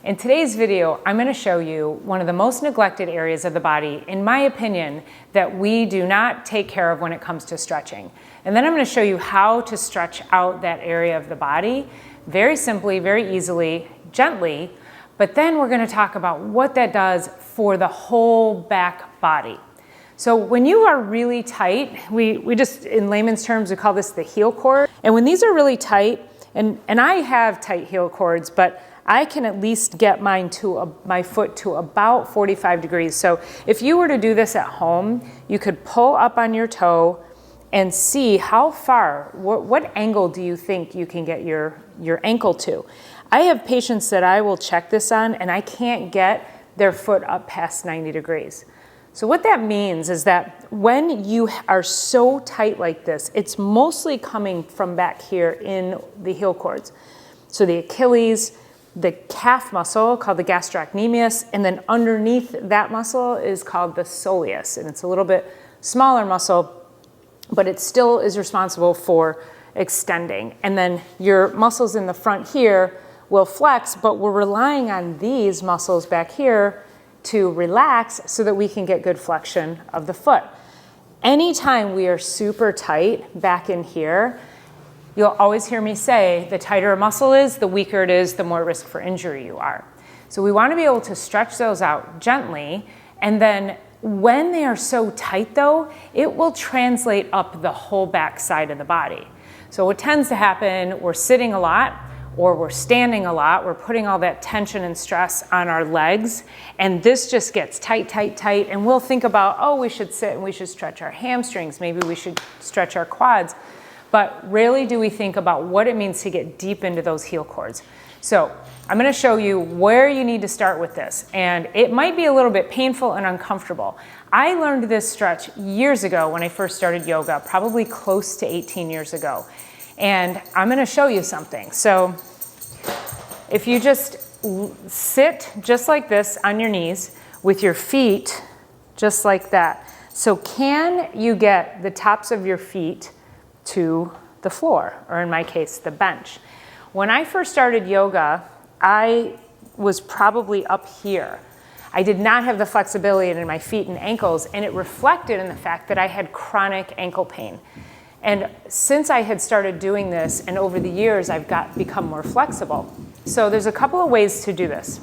In today's video, I'm going to show you one of the most neglected areas of the body, in my opinion, that we do not take care of when it comes to stretching. And then I'm going to show you how to stretch out that area of the body very simply, very easily, gently. But then we're going to talk about what that does for the whole back body. So when you are really tight, we just, in layman's terms, we call this the heel cord. And when these are really tight, and I have tight heel cords, but I can at least get mine to my foot to about 45 degrees. So if you were to do this at home, you could pull up on your toe and see how far, what angle do you think you can get your ankle to. I have patients that I will check this on and I can't get their foot up past 90 degrees. So what that means is that when you are so tight like this, it's mostly coming from back here in the heel cords. So the Achilles, the calf muscle called the gastrocnemius, and then underneath that muscle is called the soleus, and it's a little bit smaller muscle, but it still is responsible for extending. And then your muscles in the front here will flex, but we're relying on these muscles back here to relax so that we can get good flexion of the foot. Anytime we are super tight back in here, you'll always hear me say, the tighter a muscle is, the weaker it is, the more risk for injury you are. So we want to be able to stretch those out gently, and then when they are so tight though, it will translate up the whole back side of the body. So what tends to happen, we're sitting a lot, or we're standing a lot, we're putting all that tension and stress on our legs, and this just gets tight, tight, tight, and we'll think about, oh, we should sit and we should stretch our hamstrings, maybe we should stretch our quads. But rarely do we think about what it means to get deep into those heel cords. So I'm going to show you where you need to start with this. And it might be a little bit painful and uncomfortable. I learned this stretch years ago when I first started yoga, probably close to 18 years ago. And I'm going to show you something. So if you just sit just like this on your knees with your feet just like that. So can you get the tops of your feet to the floor, or in my case, the bench? When I first started yoga, I was probably up here. I did not have the flexibility in my feet and ankles, and it reflected in the fact that I had chronic ankle pain. And since I had started doing this, and over the years, I've become more flexible. So there's a couple of ways to do this.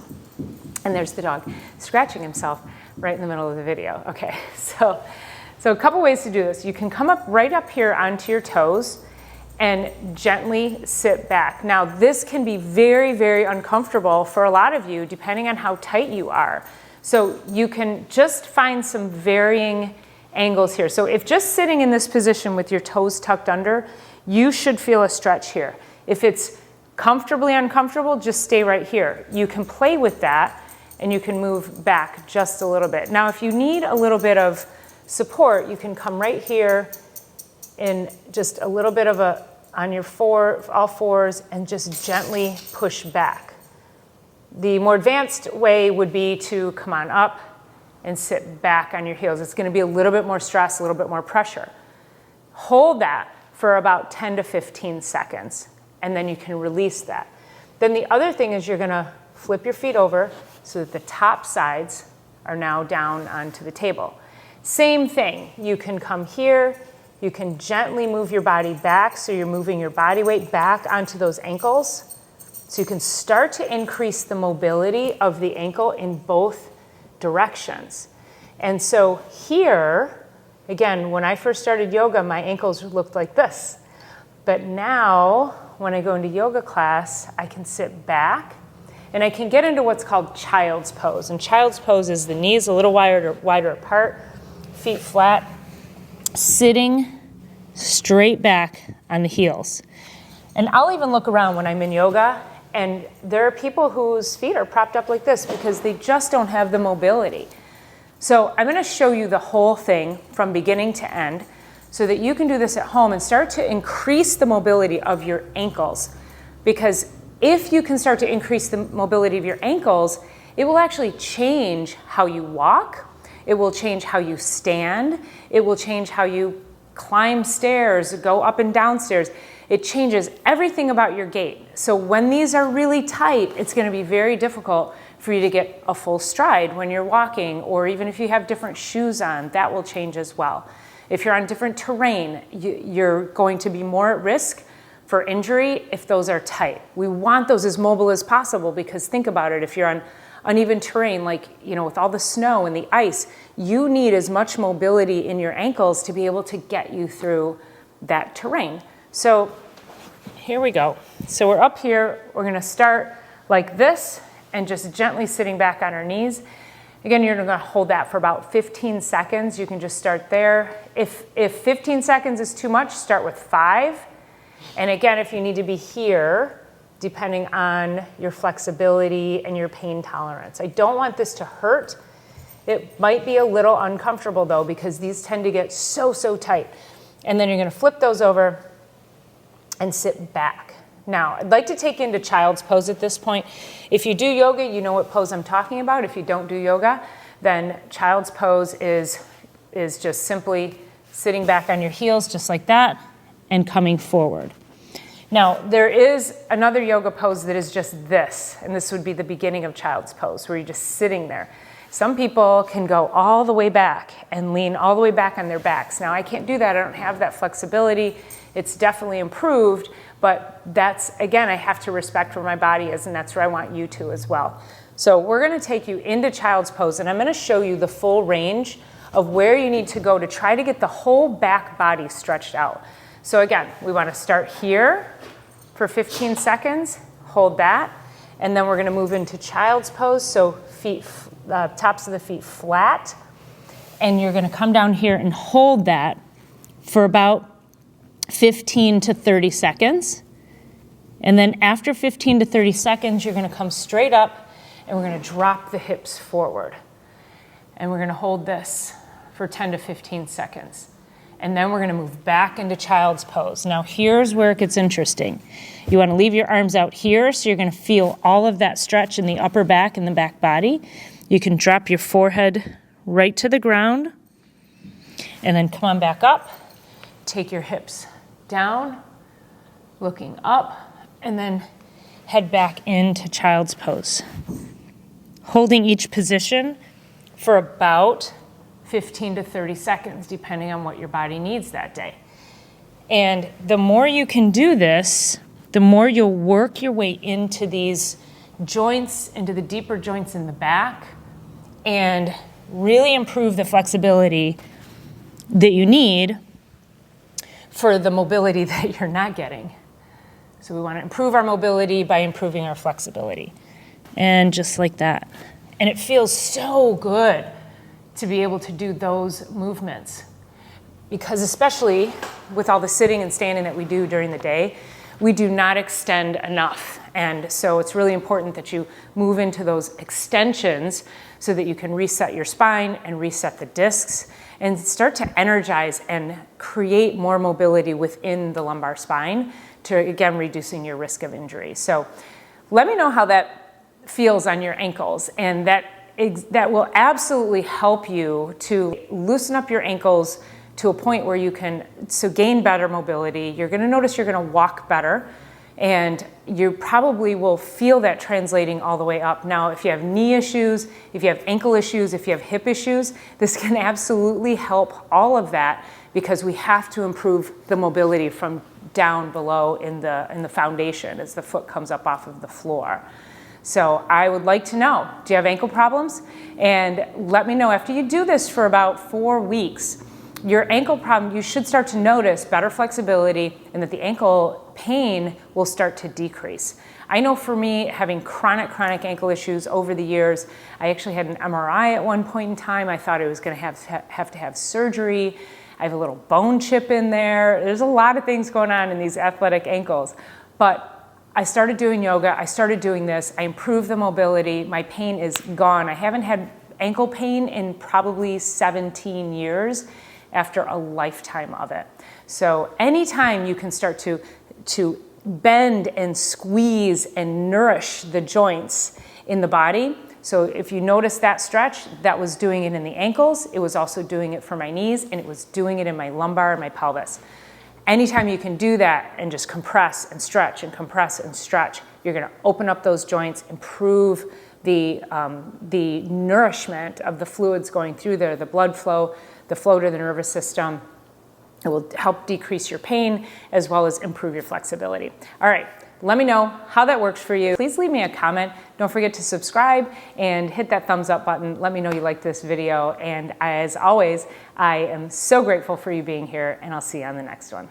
And there's the dog scratching himself right in the middle of the video. Okay, so a couple ways to do this. You can come up right up here onto your toes and gently sit back. Now, this can be very, very uncomfortable for a lot of you, depending on how tight you are. So you can just find some varying angles here. So if just sitting in this position with your toes tucked under, you should feel a stretch here. If it's comfortably uncomfortable, just stay right here. You can play with that and you can move back just a little bit. Now, if you need a little bit of support, you can come right here in just a little bit of on your all fours, and just gently push back. The more advanced way would be to come on up and sit back on your heels. It's going to be a little bit more stress, a little bit more pressure. Hold that for about 10 to 15 seconds, and then you can release that. Then the other thing is you're going to flip your feet over so that the top sides are now down onto the table. Same thing, you can come here, you can gently move your body back, so you're moving your body weight back onto those ankles. So you can start to increase the mobility of the ankle in both directions. And so here, again, when I first started yoga, my ankles looked like this. But now, when I go into yoga class, I can sit back and I can get into what's called child's pose. And child's pose is the knees a little wider apart, feet flat, sitting straight back on the heels. And I'll even look around when I'm in yoga, and there are people whose feet are propped up like this because they just don't have the mobility. So I'm going to show you the whole thing from beginning to end so that you can do this at home and start to increase the mobility of your ankles. Because if you can start to increase the mobility of your ankles, it will actually change how you walk. It will change how you stand. It will change how you climb stairs, go up and down stairs. it changes everything about your gait. So when these are really tight, it's going to be very difficult for you to get a full stride when you're walking, or even if you have different shoes on, that will change as well. If you're on different terrain, you're going to be more at risk for injury if those are tight. We want those as mobile as possible, because think about it, if you're on uneven terrain, like, with all the snow and the ice, you need as much mobility in your ankles to be able to get you through that terrain. So here we go. So we're up here, we're gonna start like this and just gently sitting back on our knees. Again, you're gonna hold that for about 15 seconds. You can just start there. If 15 seconds is too much, start with 5. And again, if you need to be here, depending on your flexibility and your pain tolerance. I don't want this to hurt. It might be a little uncomfortable though, because these tend to get so tight. And then you're gonna flip those over and sit back. Now, I'd like to take into child's pose at this point. If you do yoga, you know what pose I'm talking about. If you don't do yoga, then child's pose is just simply sitting back on your heels just like that and coming forward. Now, there is another yoga pose that is just this, and this would be the beginning of child's pose, where you're just sitting there. Some people can go all the way back and lean all the way back on their backs. Now, I can't do that. I don't have that flexibility. It's definitely improved, but that's, again, I have to respect where my body is, and that's where I want you to as well. So we're gonna take you into child's pose, and I'm gonna show you the full range of where you need to go to try to get the whole back body stretched out. So again, we want to start here for 15 seconds, hold that, and then we're going to move into child's pose, so feet, tops of the feet flat, and you're going to come down here and hold that for about 15 to 30 seconds. And then after 15 to 30 seconds, you're going to come straight up and we're going to drop the hips forward. And we're going to hold this for 10 to 15 seconds. And then we're going to move back into child's pose. Now here's where it gets interesting. You want to leave your arms out here, so you're going to feel all of that stretch in the upper back and the back body. You can drop your forehead right to the ground, and then come on back up. Take your hips down, looking up, and then head back into child's pose. Holding each position for about 15 to 30 seconds, depending on what your body needs that day. And the more you can do this, the more you'll work your way into these joints, into the deeper joints in the back, and really improve the flexibility that you need for the mobility that you're not getting. So we want to improve our mobility by improving our flexibility. And just like that. And it feels so good to be able to do those movements, because especially with all the sitting and standing that we do during the day, we do not extend enough. And so it's really important that you move into those extensions so that you can reset your spine and reset the discs and start to energize and create more mobility within the lumbar spine to, again, reducing your risk of injury. So let me know how that feels on your ankles, and that will absolutely help you to loosen up your ankles to a point where you can gain better mobility. You're going to notice you're going to walk better, and you probably will feel that translating all the way up. Now, if you have knee issues, if you have ankle issues, if you have hip issues, this can absolutely help all of that, because we have to improve the mobility from down below in the foundation as the foot comes up off of the floor. So I would like to know, do you have ankle problems? And let me know after you do this for about 4 weeks. Your ankle problem, you should start to notice better flexibility, and that the ankle pain will start to decrease. I know for me, having chronic ankle issues over the years, I actually had an MRI at one point in time. I thought I was going to have to have surgery. I have a little bone chip in there. There's a lot of things going on in these athletic ankles. But I started doing yoga, I started doing this, I improved the mobility, my pain is gone. I haven't had ankle pain in probably 17 years after a lifetime of it. So anytime you can start to bend and squeeze and nourish the joints in the body. So if you notice that stretch, that was doing it in the ankles, it was also doing it for my knees, and it was doing it in my lumbar and my pelvis. Anytime you can do that and just compress and stretch and compress and stretch, you're going to open up those joints, improve the nourishment of the fluids going through there, the blood flow, the flow to the nervous system. It will help decrease your pain as well as improve your flexibility. All right, let me know how that works for you. Please leave me a comment. Don't forget to subscribe and hit that thumbs up button. Let me know you like this video. And as always, I am so grateful for you being here, and I'll see you on the next one.